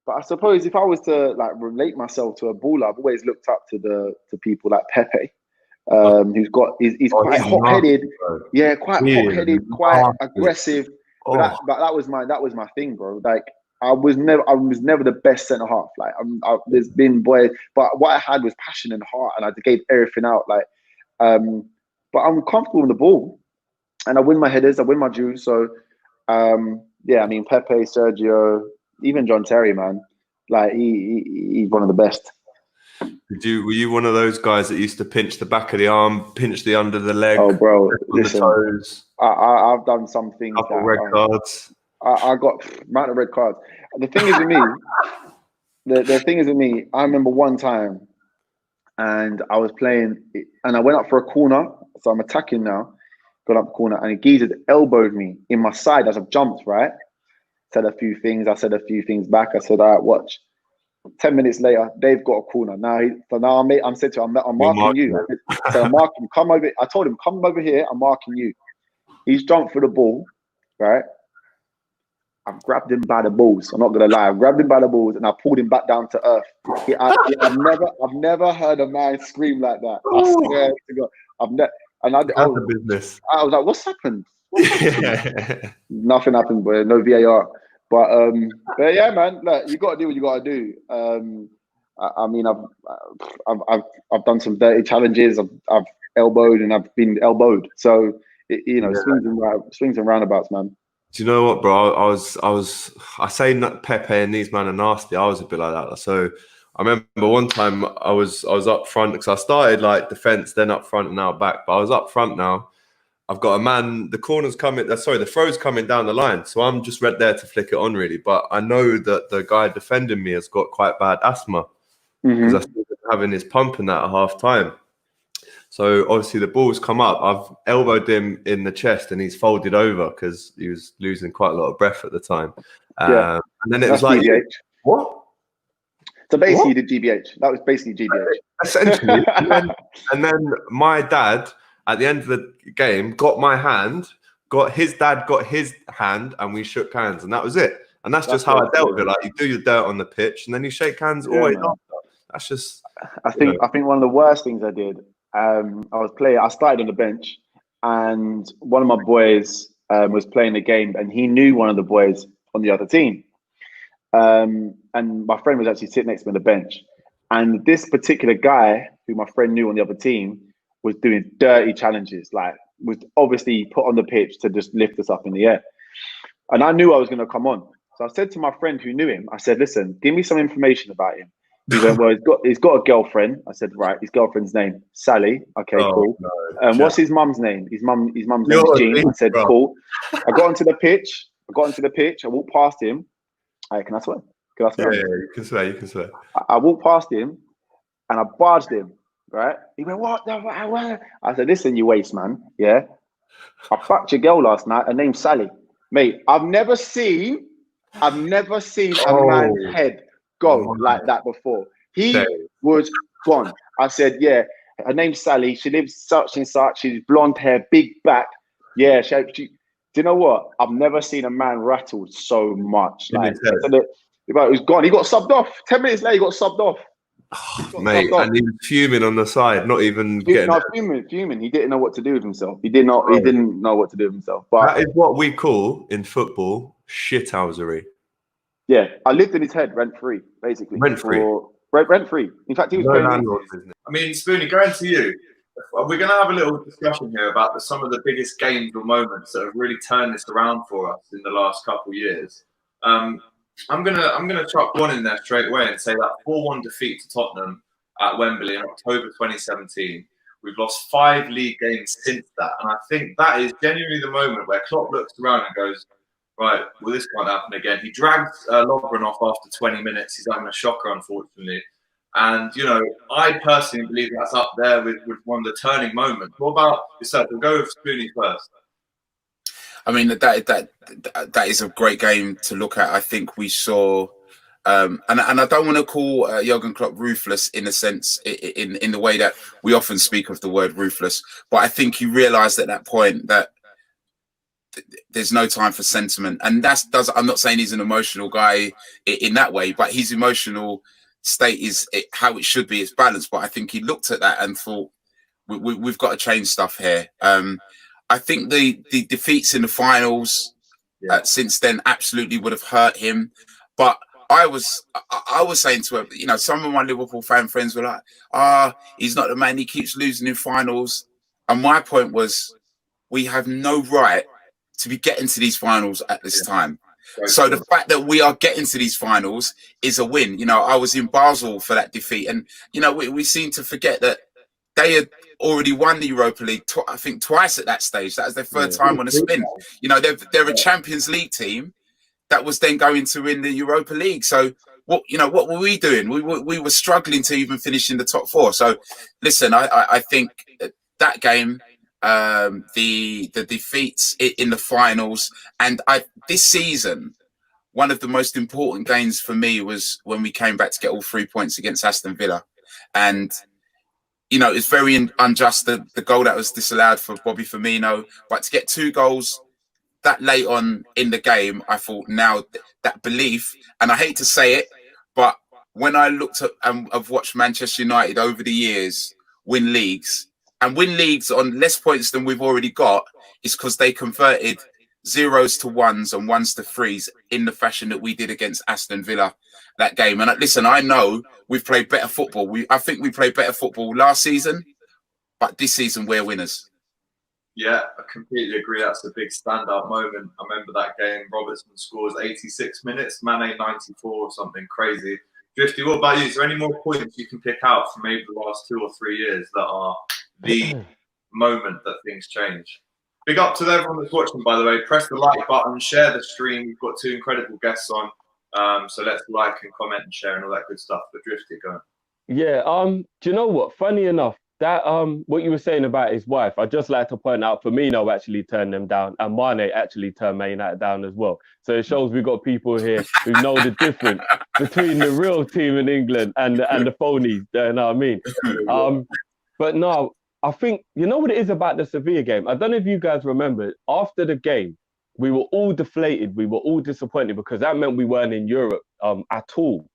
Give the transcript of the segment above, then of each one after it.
But I suppose if I was to like relate myself to a baller, I've always looked up to people like Pepe, he's Oh, quite he's hot headed, nasty, bro. yeah, quite He hot is headed, quite nasty. aggressive. But Oh, that was my thing, bro. Like I was never the best centre half. Like there's been boys, but what I had was passion and heart, and I gave everything out. Like, but I'm comfortable with the ball, and I win my headers, I win my duels. So, yeah, I mean Pepe, Sergio, even John Terry, man, like he's one of the best. were you one of those guys that used to pinch the back of the arm, pinch the under the leg, Oh, bro, on the listen, toes, I've done some things couple that red cards? I got amount of red cards. The thing is with me, the thing is with me, I remember one time and I was playing and I went up for a corner. So I'm attacking now, got up the corner and a geezer elbowed me in my side as I've jumped, right? Said a few things. I said a few things back. I said, all right, watch. 10 minutes later, they've got a corner. Now I'm said to him, I'm marking you. So I'm marking, come over. I told him, come over here, I'm marking you. He's jumped for the ball, right? I've grabbed him by the balls. I'm not gonna lie. I grabbed him by the balls and I pulled him back down to earth. I've never heard a man scream like that. I swear to God, I've never. And I was like, "What's happened? Nothing happened, but no VAR." But yeah, man, look, you got to do what you got to do. I mean, I've done some dirty challenges. I've elbowed and I've been elbowed. So swings and roundabouts, man. Do you know what, bro? I say Pepe and these men are nasty. I was a bit like that. So I remember one time I was up front because I started like defense, then up front and now back. But I was up front now. I've got a man, the throw's coming down the line. So I'm just right there to flick it on, really. But I know that the guy defending me has got quite bad asthma because I started having his pump in that at half time. So obviously the ball's come up. I've elbowed him in the chest and he's folded over because he was losing quite a lot of breath at the time. And then it was like, GBH. What? So basically, you did GBH. That was basically GBH. Essentially. and then my dad, at the end of the game, got my hand, his dad got his hand, and we shook hands, and that was it. And that's just how I dealt with it. Like, you do your dirt on the pitch, and then you shake hands always after. That's just... I think one of the worst things I did, I started on the bench, and one of my boys was playing the game, and he knew one of the boys on the other team. And my friend was actually sitting next to me on the bench. And this particular guy, who my friend knew on the other team, was doing dirty challenges, like was obviously put on the pitch to just lift us up in the air. And I knew I was going to come on. So I said to my friend who knew him, I said, listen, give me some information about him. He went, well, he's got a girlfriend. I said, right, his girlfriend's name, Sally. Okay, cool. No, what's his mum's name? His mum's name is Jean. I said, cool. I got onto the pitch. I walked past him. Hey, can I swear? Yeah, you can swear. I walked past him and I barged him, right? He went, what? I said, listen, you waste, man. Yeah. I fucked your girl last night. Her name's Sally. Mate, I've never seen a man's head go like that before. He was gone. I said, yeah, her name's Sally. She lives such and such. She's blonde hair, big back. Yeah, she do you know what? I've never seen a man rattled so much. Like, it was gone. He got subbed off. 10 minutes later, he got subbed off. Mate, and he was fuming on the side, not even fuming. He didn't know what to do with himself. He didn't know what to do with himself. But that is what we call in football shithousery. Yeah, I lived in his head rent free, basically. Rent free. In fact, he was paying landlord business. I mean, Spoonie, going to you, we're going to have a little discussion here about some of the biggest games or moments that have really turned this around for us in the last couple of years. I'm gonna chuck one in there straight away and say that 4-1 defeat to Tottenham at Wembley in October 2017. We've lost 5 league games since that, and I think that is genuinely the moment where Klopp looks around and goes, right, well, this can't happen again. He drags Lovren off after 20 minutes. He's having a shocker, unfortunately. And, I personally believe that's up there with one of the turning moments. What about yourself? We'll go with Spoonie first. I mean, that is a great game to look at. I think we saw, and I don't want to call Jurgen Klopp ruthless in a sense, in the way that we often speak of the word ruthless, but I think he realised at that point that there's no time for sentiment, and I'm not saying he's an emotional guy in that way, but his emotional state is how it should be. It's balanced. But I think he looked at that and thought, we've got to change stuff here. I think the defeats in the finals since then absolutely would have hurt him. But I was saying to him, you know, some of my Liverpool fan friends were like, he's not the man, he keeps losing in finals. And my point was, we have no right to be getting to these finals at this time. So the fact that we are getting to these finals is a win. You know, I was in Basel for that defeat, and you know, we seem to forget that they had already won the Europa League, I think twice at that stage. That was their third time on a spin. You know, they're a Champions League team that was then going to win the Europa League. So what were we doing? We were struggling to even finish in the top four. So listen, I think that game, the defeats in the finals, and this season, one of the most important games for me was when we came back to get all 3 points against Aston Villa. And you know, it's very unjust, the goal that was disallowed for Bobby Firmino, but to get 2 goals that late on in the game, I thought now that belief, and I hate to say it, but when I looked at and I've watched Manchester United over the years win leagues on less points than we've already got, is because they converted 0s to 1s and 1s to 3s in the fashion that we did against Aston Villa that game. And listen, I know we've played better football. I think we played better football last season, but this season we're winners. Yeah, I completely agree. That's a big standout moment. I remember that game. Robertson scores 86 minutes, Mane 94 or something crazy. Drifty, what about you? Is there any more points you can pick out from maybe the last 2 or 3 years that are the moment that things change? Big up to everyone that's watching, by the way. Press the like button, share the stream. We've got 2 incredible guests on. So let's like and comment and share and all that good stuff. But Drifty, go on. Yeah, do you know what? Funny enough, that what you were saying about his wife, I'd just like to point out Firmino actually turned them down, and Mane actually turned Man United down as well. So it shows we've got people here who know the difference between the real team in England and the phonies. You know what I mean? But no, I think, you know what it is about the Sevilla game? I don't know if you guys remember, after the game, we were all deflated. We were all disappointed because that meant we weren't in Europe at all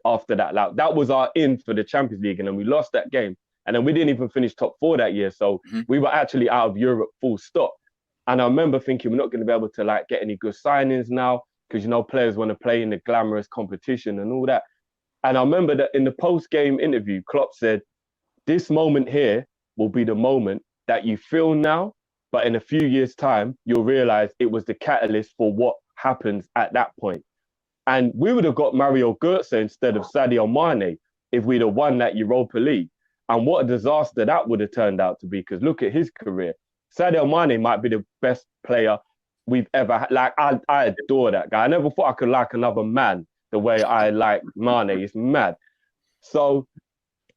after that. Like, that was our in for the Champions League, and then we lost that game. And then we didn't even finish top 4 that year. So we were actually out of Europe full stop. And I remember thinking we're not going to be able to like get any good signings now because, you know, players want to play in the glamorous competition and all that. And I remember that in the post-game interview, Klopp said, this moment here will be the moment that you feel now, but in a few years' time, you'll realize it was the catalyst for what happens at that point. And we would have got Mario Götze instead of Sadio Mane if we'd have won that Europa League. And what a disaster that would have turned out to be, because look at his career. Sadio Mane might be the best player we've ever had. Like, I adore that guy. I never thought I could like another man the way I like Mane. It's mad. So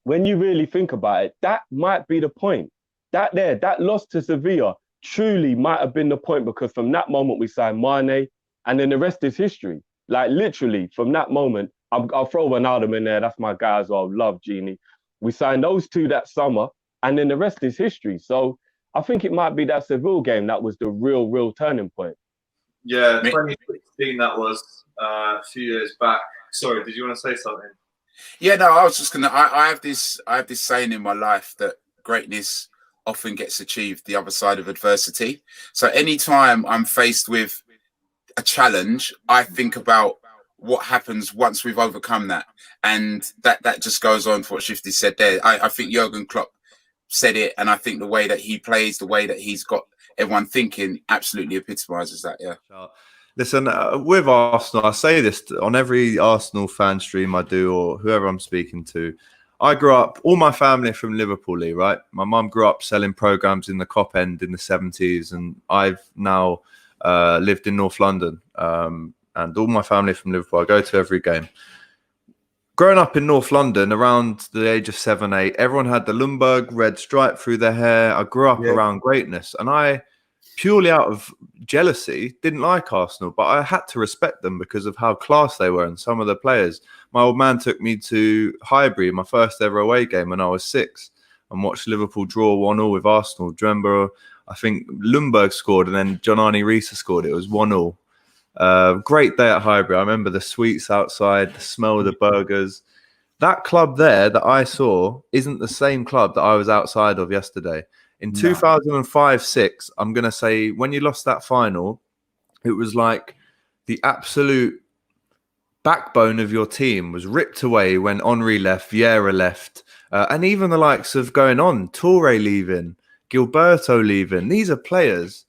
when you really think about it, that might be the point. That loss to Sevilla truly might have been the point, because from that moment we signed Mane, and then the rest is history. Like, literally, from that moment, I'll throw Ronaldo in there. That's my guy as well. Love Genie. We signed those 2 that summer, and then the rest is history. So I think it might be that Seville game that was the real turning point. Yeah, 2016 that was a few years back. Sorry, did you want to say something? Yeah, no, I was just gonna. I have this saying in my life that greatness often gets achieved the other side of adversity. So anytime I'm faced with a challenge, I think about what happens once we've overcome that, and that just goes on for what Shifty said there. I think Jurgen Klopp said it, and I think the way that he plays, the way that he's got everyone thinking, absolutely epitomises that. Yeah. Listen, with Arsenal, I say this on every Arsenal fan stream I do, or whoever I'm speaking to. I grew up, all my family are from Liverpool, right? My mum grew up selling programs in the Kop end in the 70s, and I've now lived in North London. And all my family from Liverpool. I go to every game. Growing up in North London, around the age of 7, 8, everyone had the Lumberg red stripe through their hair. I grew up around greatness, and I, purely out of jealousy, didn't like Arsenal, but I had to respect them because of how class they were and some of the players. My old man took me to Highbury, my first ever away game, when I was 6, and watched Liverpool draw 1-1 with Arsenal. Do you remember? I think Lundberg scored, and then John-Arne Riise scored. It was 1-1. Great day at Highbury. I remember the sweets outside, the smell of the burgers. That club there that I saw isn't the same club that I was outside of yesterday. In 2005-06, I'm going to say, when you lost that final, it was like the absolute backbone of your team was ripped away when Henry left, Vieira left, and even the likes of going on, Toure leaving, Gilberto leaving. These are players,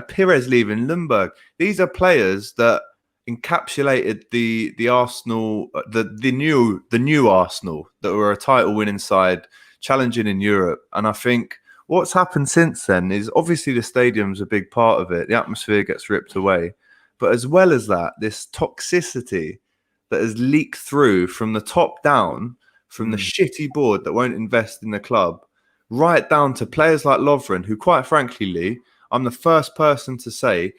Pires leaving, Lundberg. These are players that encapsulated the Arsenal, the new Arsenal that were a title-winning side, challenging in Europe. And I think what's happened since then is obviously the stadium's a big part of it. The atmosphere gets ripped away. But as well as that, this toxicity that has leaked through from the top down, from the shitty board that won't invest in the club, right down to players like Lovren, who, quite frankly, Lee, I'm the first person to say,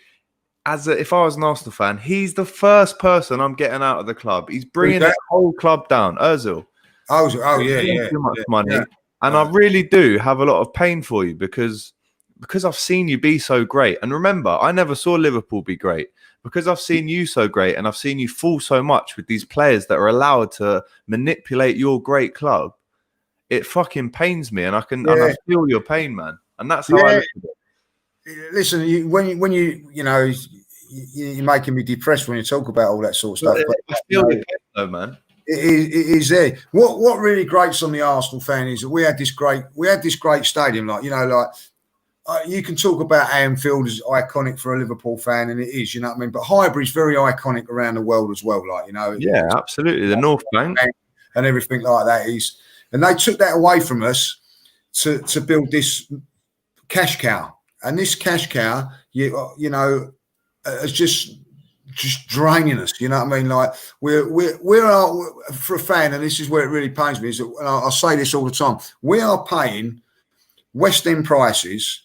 if I was an Arsenal fan, he's the first person I'm getting out of the club. He's bringing the whole club down. Ozil. Yeah. Too much money. Yeah. And I really do have a lot of pain for you because I've seen you be so great. And remember, I never saw Liverpool be great. Because I've seen you so great and I've seen you fall so much with these players that are allowed to manipulate your great club, it fucking pains me. And I feel your pain, man. And that's how I look at it. Listen, you're making me depressed when you talk about all that sort of stuff. But I feel your pain, though, man. It is there. What really grates on the Arsenal fan is that we had this great stadium. You can talk about Anfield as iconic for a Liverpool fan, and it is, you know what I mean. But Highbury's very iconic around the world as well, Yeah, absolutely. The North Bank and everything like that is, and they took that away from us to build this cash cow. And this cash cow, is just draining us. You know what I mean? Like we are for a fan, and this is where it really pains me. Is that, and I'll say this all the time: we are paying West End prices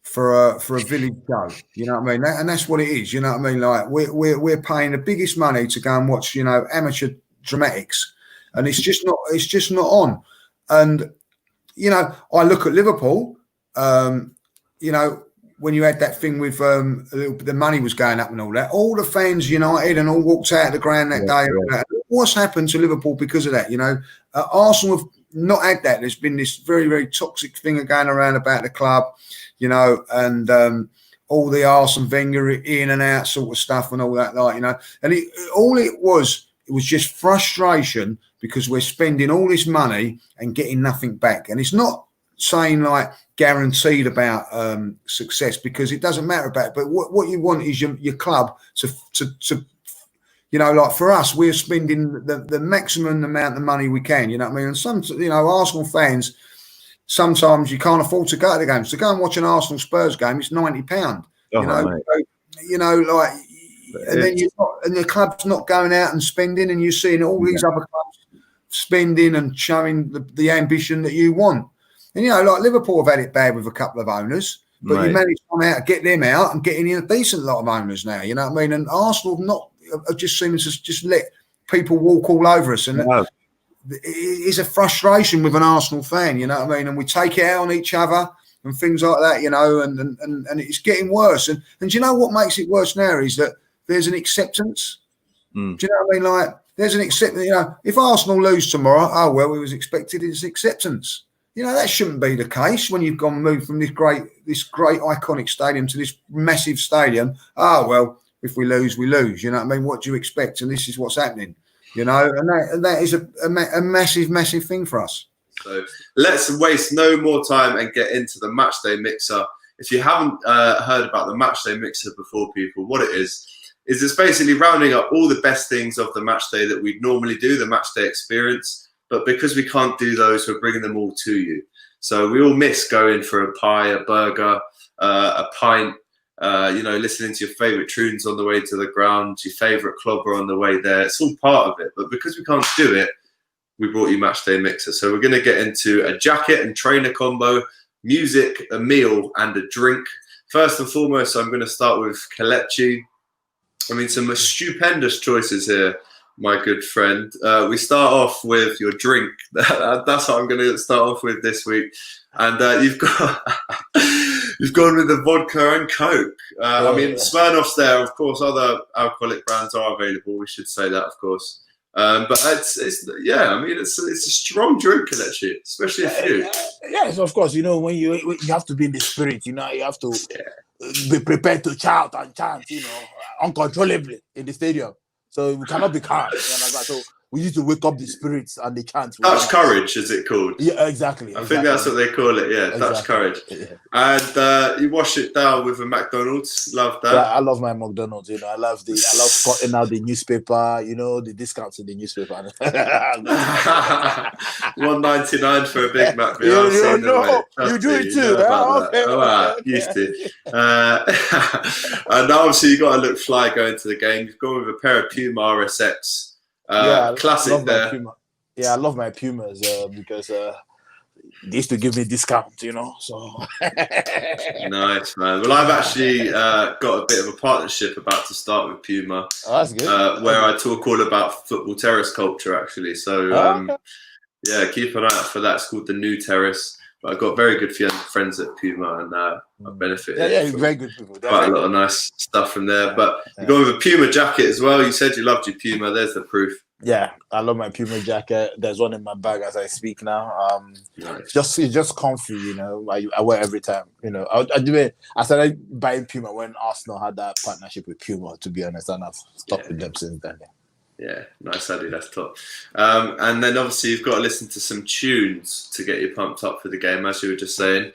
for a village show. You know what I mean? And that's what it is. You know what I mean? Like we're paying the biggest money to go and watch amateur dramatics, and it's just not on. And I look at Liverpool. When you had that thing with the money was going up and all the fans united and all walked out of the ground that day. Yeah. What's happened to Liverpool because of that? Arsenal have not had that. There's been this very, very toxic thing going around about the club, and all the Arsene Wenger in and out sort of stuff and all that, And it was just frustration because we're spending all this money and getting nothing back. And it's not saying guaranteed about success because it doesn't matter about it. But what you want is your club to for us, we're spending the maximum amount of money we can, you know what I mean? And some, Arsenal fans, sometimes you can't afford to go to the games. To go and watch an Arsenal Spurs game, it's £90. And then and the club's not going out and spending, and you're seeing all these other clubs spending and showing the ambition that you want. And, Liverpool have had it bad with a couple of owners, but you managed to come out, get them out and getting in a decent lot of owners now, you know what I mean? And Arsenal have just seemed to just let people walk all over us. And it is a frustration with an Arsenal fan, you know what I mean? And we take it out on each other and things like that, and it's getting worse. And do you know what makes it worse now is that there's an acceptance. Do you know what I mean? There's an acceptance, if Arsenal lose tomorrow, it was expected, it's acceptance. That shouldn't be the case when you've moved from this great iconic stadium to this massive stadium. If we lose, we lose. You know what I mean? What do you expect? And this is what's happening. And that is a massive, massive thing for us. So let's waste no more time and get into the matchday mixer. If you haven't heard about the matchday mixer before, people, what it is it's basically rounding up all the best things of the matchday that we'd normally do, the matchday experience. But because we can't do those, we're bringing them all to you. So we all miss going for a pie, a burger, a pint, listening to your favourite tunes on the way to the ground, your favourite clobber on the way there. It's all part of it. But because we can't do it, we brought you Matchday Mixer. So we're going to get into a jacket and trainer combo, music, a meal, and a drink. First and foremost, I'm going to start with Kelechi. Some stupendous choices here, my good friend. We start off with your drink. That's what I'm going to start off with this week. And you've got You've gone with the vodka and Coke. I mean, Smirnoff's there, of course. Other alcoholic brands are available. We should say that, of course. But it's yeah. I mean, it's a strong drink, actually, especially if you. Yes, of course. You know, when you have to be in the spirit. You know, you have to be prepared to shout and chant. You know, uncontrollably in the stadium. So we cannot be calm. You know, so we need to wake up the spirits and the chants. Dutch courage, is it called? Yeah, exactly. I think that's what they call it. Yeah, exactly. Dutch courage. Yeah. And you wash it down with a McDonald's. Love that. Yeah, I love my McDonald's. You know, I love cutting out the newspaper. You know, the discounts in the newspaper. $1.99 for a Big Mac. You do it too. Okay. Used to. And obviously you got to look fly going to the game. You've gone with a pair of Puma RSX. Classic there. I love my Pumas because they used to give me discount, you know. So nice, man. Well, I've actually got a bit of a partnership about to start with Puma. Oh, that's good. Where I talk all about football terrace culture, actually. So yeah, keep an eye out for that. It's called the New Terrace. But I've got very good friends at Puma, and I've benefited. Yeah, very good people. Quite a lot of nice stuff from there. But you're going with a Puma jacket as well. You said you loved your Puma. There's the proof. Yeah, I love my Puma jacket. There's one in my bag as I speak now. Nice. It's just comfy, you know. I wear every time, you know. I started buying Puma when Arsenal had that partnership with Puma, to be honest, and I've stuck with them since then. Yeah, nice idea. That's top. And then obviously you've got to listen to some tunes to get you pumped up for the game, as you were just saying.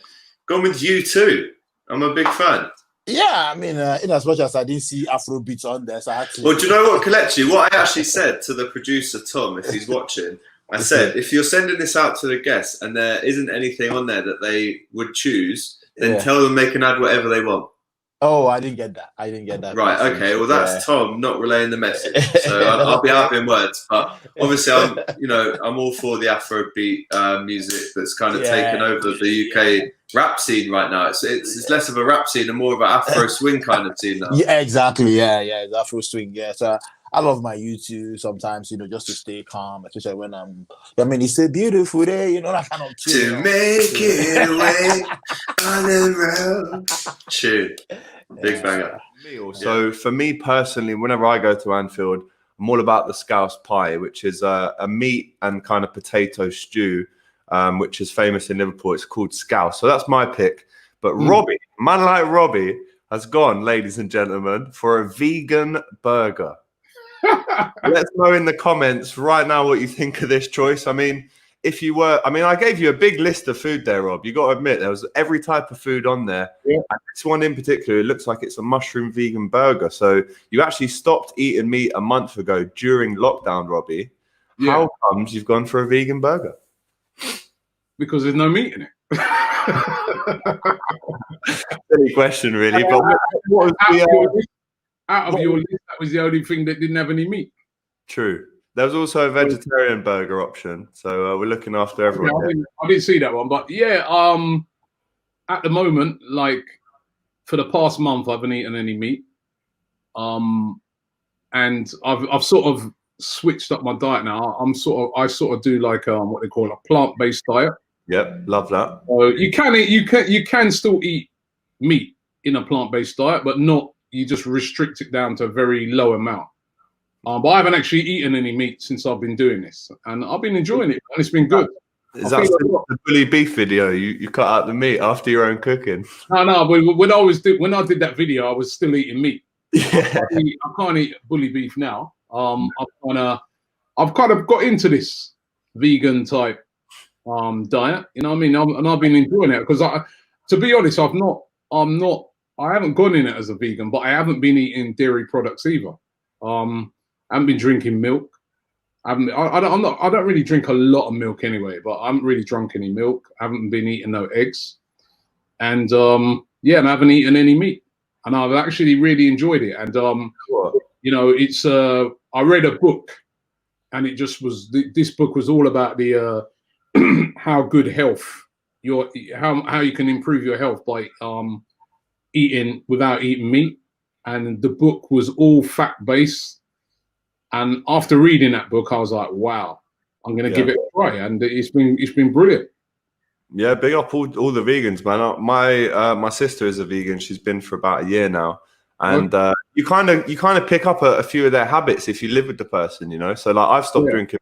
Gone with U2. I'm a big fan. Yeah, I mean, in as much as I didn't see Afro beats on there, so I had to. Well, do you know what, Kelechi? What I actually said to the producer Tom, if he's watching, I said, if you're sending this out to the guests and there isn't anything on there that they would choose, then tell them they can add whatever they want. Oh, I didn't get that. Right, okay. Well, that's Tom not relaying the message. So I'll be out in words. But obviously, I'm all for the Afrobeat music that's kind of taken over the UK rap scene right now. It's less of a rap scene and more of an Afro swing kind of scene now. Yeah, exactly. Yeah, the Afro swing. Yeah, so I love my YouTube sometimes, you know, just to stay calm, especially when it's a beautiful day, you know, that kind of tune. To make it away on the road. Tune. Big banger. So for me personally, whenever I go to Anfield, I'm all about the scouse pie, which is a meat and kind of potato stew, which is famous in Liverpool. It's called scouse. So that's my pick. But Robbie, man like Robbie, has gone, ladies and gentlemen, for a vegan burger. Let's know in the comments right now what you think of this choice. I mean, I gave you a big list of food there, Rob. You got to admit, there was every type of food on there. Yeah. And this one in particular, it looks like it's a mushroom vegan burger. So you actually stopped eating meat a month ago during lockdown, Robbie. Yeah. How comes you've gone for a vegan burger? Because there's no meat in it. Silly question, really. But what was out of your list, that was the only thing that didn't have any meat. True. There was also a vegetarian burger option, so we're looking after everyone. Yeah, I didn't see that one, but yeah, at the moment, like for the past month, I haven't eaten any meat, and I've sort of switched up my diet now. I sort of do like what they call a plant-based diet. Yep, love that. So you can still eat meat in a plant-based diet, but not. You just restrict it down to a very low amount. But I haven't actually eaten any meat since I've been doing this, and I've been enjoying it, and it's been good. Is that the bully beef video? You cut out the meat after your own cooking? No. When I did that video, I was still eating meat. Yeah. I can't eat bully beef now. I've kind of got into this vegan type diet. You know what I mean? And I've been enjoying it because to be honest, I haven't gone in it as a vegan, but I haven't been eating dairy products either. I haven't been drinking milk. I don't really drink a lot of milk anyway, but I haven't really drunk any milk. I haven't been eating no eggs. And and I haven't eaten any meat. And I've actually really enjoyed it. And you know, it's I read a book, and it just was this book was all about the how good health how you can improve your health by eating without eating meat. And the book was all fact-based. And after reading that book, I was like, wow, I'm going to give it a try. And it's been brilliant. Yeah, big up all the vegans, man. My sister is a vegan. She's been for about a year now, and you kind of pick up a few of their habits if you live with the person, you know. So like I've stopped drinking.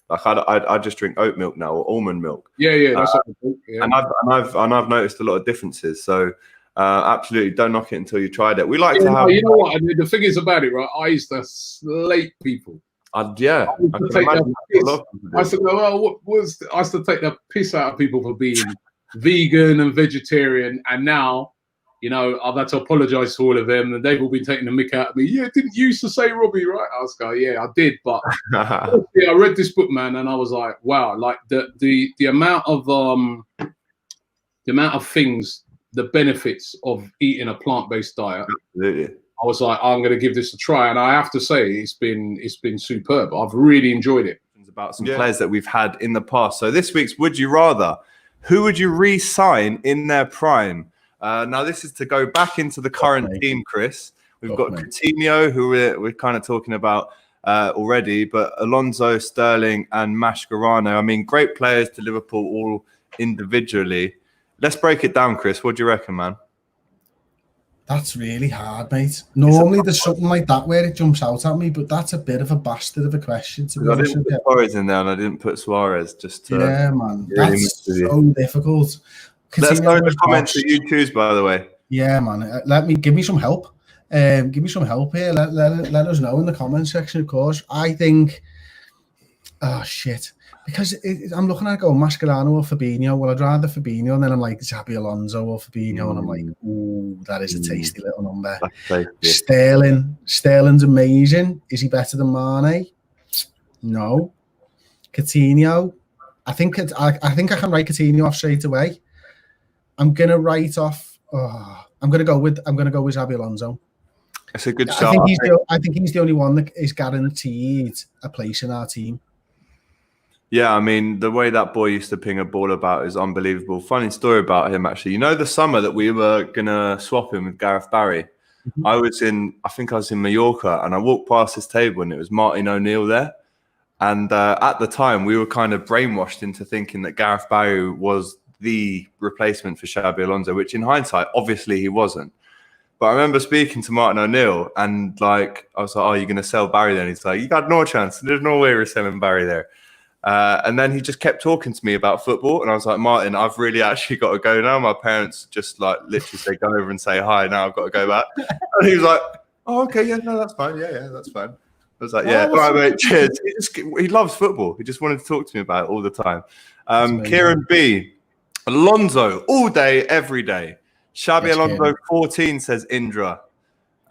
Like I just drink oat milk now or almond milk. Yeah, that's what I think, yeah. And I've noticed a lot of differences. So absolutely, don't knock it until you tried it. We like to have. No, you know what? I mean, the thing is about it, right? I used to slate people. I used to take the piss out of people for being vegan and vegetarian, and now, you know, I've had to apologize to all of them, and they've all been taking the mick out of me. Yeah, didn't you used to say Robbie, right? I was going, yeah, I did, but yeah, I read this book, man, and I was like, wow, like the amount of things, the benefits of eating a plant-based diet. Absolutely. I was like, I'm going to give this a try, and I have to say, it's been superb. I've really enjoyed it. About some players that we've had in the past. So this week's Would You Rather, who would you re-sign in their prime? Now this is to go back into the current team, Chris. We've got Coutinho, who we're kind of talking about already, but Alonso, Sterling, and Mascherano. I mean, great players to Liverpool all individually. Let's break it down, Chris. What do you reckon, man? That's really hard, mate. Normally there's something like that where it jumps out at me, but that's a bit of a bastard of a question. To be honest, I didn't put Suarez in there, and I didn't put Suarez. Just to man, that's so difficult. Let's know in the comments that you choose, by the way. Yeah, man. Give me some help. Give me some help here. Let us know in the comment section, of course. I think, oh shit. Because I'm looking at going Mascherano or Fabinho. Well, I'd rather Fabinho, and then I'm like Xabi Alonso or Fabinho, and I'm like, ooh, that is a tasty little number. Sterling's amazing. Is he better than Mane? No. Coutinho, I think I can write Coutinho off straight away. I'm gonna write off. I'm gonna go with Xabi Alonso. It's a good shot. I think he's the only one that is guaranteed a place in our team. Yeah, I mean, the way that boy used to ping a ball about is unbelievable. Funny story about him, actually. You know, the summer that we were going to swap him with Gareth Barry, I think I was in Mallorca, and I walked past his table, and it was Martin O'Neill there. And at the time, we were kind of brainwashed into thinking that Gareth Barry was the replacement for Xabi Alonso, which in hindsight, obviously he wasn't. But I remember speaking to Martin O'Neill, and like, I was like, oh, you're going to sell Barry then? He's like, you got no chance. There's no way we're selling Barry there. And then he just kept talking to me about football, and I was like, Martin, I've really actually got to go now. My parents just like literally say, go over and say hi. Now I've got to go back. And he was like, oh, okay, yeah, no, that's fine. Yeah, that's fine. I was like, yeah, all right, mate, cheers. He loves football. He just wanted to talk to me about it all the time. Kieran B, Alonso, all day, every day. Xabi Alonso 14 says Indra.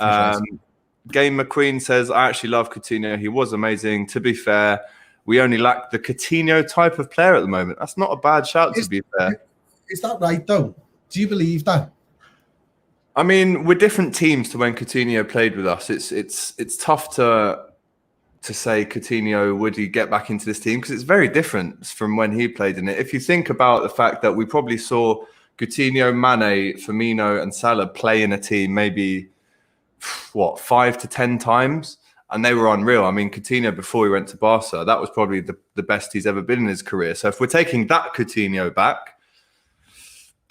Game McQueen says, I actually love Coutinho. He was amazing. To be fair, we only lack the Coutinho type of player at the moment. That's not a bad shout, to be fair. Is that right, though? Do you believe that? I mean, we're different teams to when Coutinho played with us. It's tough to say Coutinho, would he get back into this team? Because it's very different from when he played in it. If you think about the fact that we probably saw Coutinho, Mane, Firmino, and Salah play in a team maybe, 5 to 10 times? And they were unreal. I mean, Coutinho, before he went to Barca, that was probably the best he's ever been in his career. So if we're taking that Coutinho back,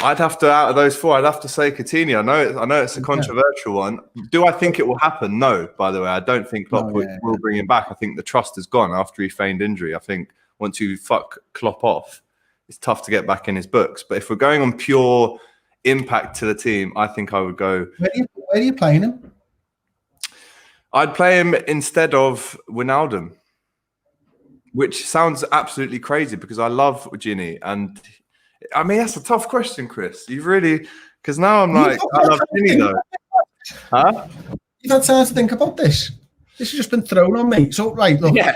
I'd have to, out of those four, I'd have to say Coutinho. I know it's a controversial one. Do I think it will happen? No, by the way. I don't think Klopp will bring him back. I think the trust is gone after he feigned injury. I think once you fuck Klopp off, it's tough to get back in his books. But if we're going on pure impact to the team, I think I would go... Where are you playing him? I'd play him instead of Wijnaldum, which sounds absolutely crazy because I love Ginny. And I mean, that's a tough question, Chris. You've really, because now I'm like, I love Ginny though. Huh? You've had time to think about this. This has just been thrown on me. So, right, look. Yeah,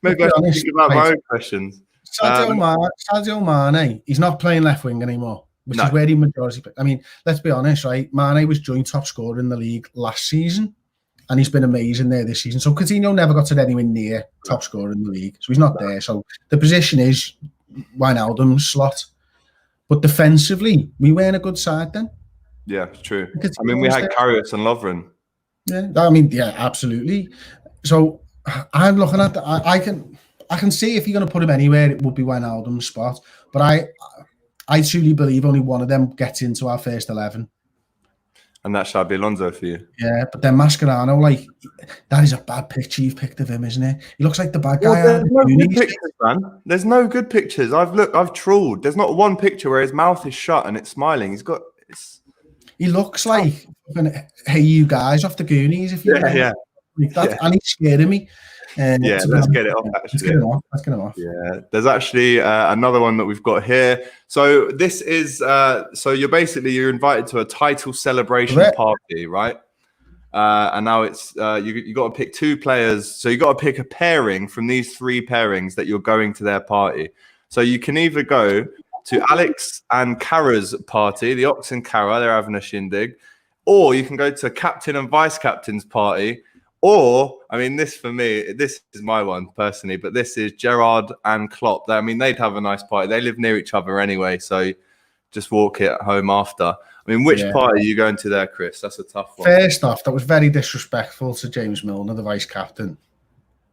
maybe I should think about my own questions. Sadio Mane, he's not playing left wing anymore, which is where he majority. I mean, let's be honest, right? Mane was joint top scorer in the league last season. And he's been amazing there this season. So Coutinho never got to anywhere near top scorer in the league. So he's not there. So the position is Wijnaldum's slot. But defensively, we weren't a good side then. Yeah, it's true. I mean, we had Karius and Lovren. Yeah, I mean, yeah, absolutely. So I'm looking at that. I can see if you're going to put him anywhere, it would be Wijnaldum's spot. But I truly believe only one of them gets into our first 11. And that shall be Alonso for you. Yeah, but then Mascherano, like, that is a bad picture you've picked of him, isn't it? He looks like the bad guy. Well, there's no good pictures, man. There's no good pictures. I've trawled. There's not one picture where his mouth is shut and it's smiling. He looks like Hey You Guys off the Goonies. If you and he's scaring me. Let's get it off. Actually, let's get him off. Yeah, there's actually another one that we've got here. So this is so you're invited to a title celebration party, right? And now it's you got to pick 2 players. So you got to pick a pairing from these 3 pairings that you're going to their party. So you can either go to Alex and Kara's party, the Ox and Kara, they're having a shindig, or you can go to captain and vice captain's party. Or, I mean, this for me, this is my one personally, but this is Gerrard and Klopp. I mean, they'd have a nice party. They live near each other anyway, so just walk it home after. I mean, which party are you going to there, Chris? That's a tough one. First off, that was very disrespectful to James Milner, the vice captain.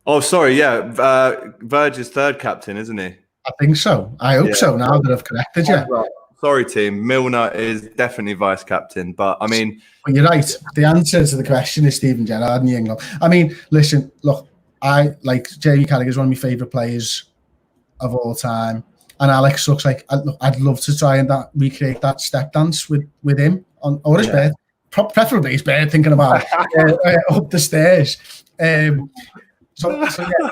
Oh, sorry, yeah. Verge's third captain, isn't he? I think so. I hope so, now that I've corrected you. Right. Sorry, team. Milner is definitely vice captain, but I mean... But you're right. The answer to the question is Steven Gerrard in England. I mean, listen, look, I like Jamie Carragher is one of my favourite players of all time. And Alex looks like, I'd love to try and recreate that step dance with him or his bed. Preferably his bed, thinking about it, up the stairs. So yeah,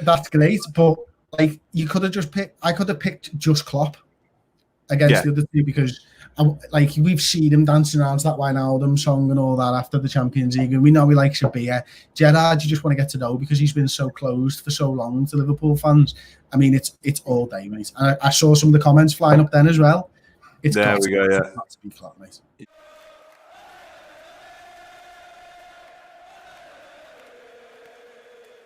that's great. But like, you could have just picked, I could have picked just Klopp against the other 2 because like we've seen him dancing around to that Wijnaldum song and all that after the Champions League, and we know he likes a beer. Gerrard, you just want to get to know because he's been so closed for so long to Liverpool fans. I mean, it's all day, mate. And I saw some of the comments flying up then as well. There we go. Yeah. To be Klopp, mate.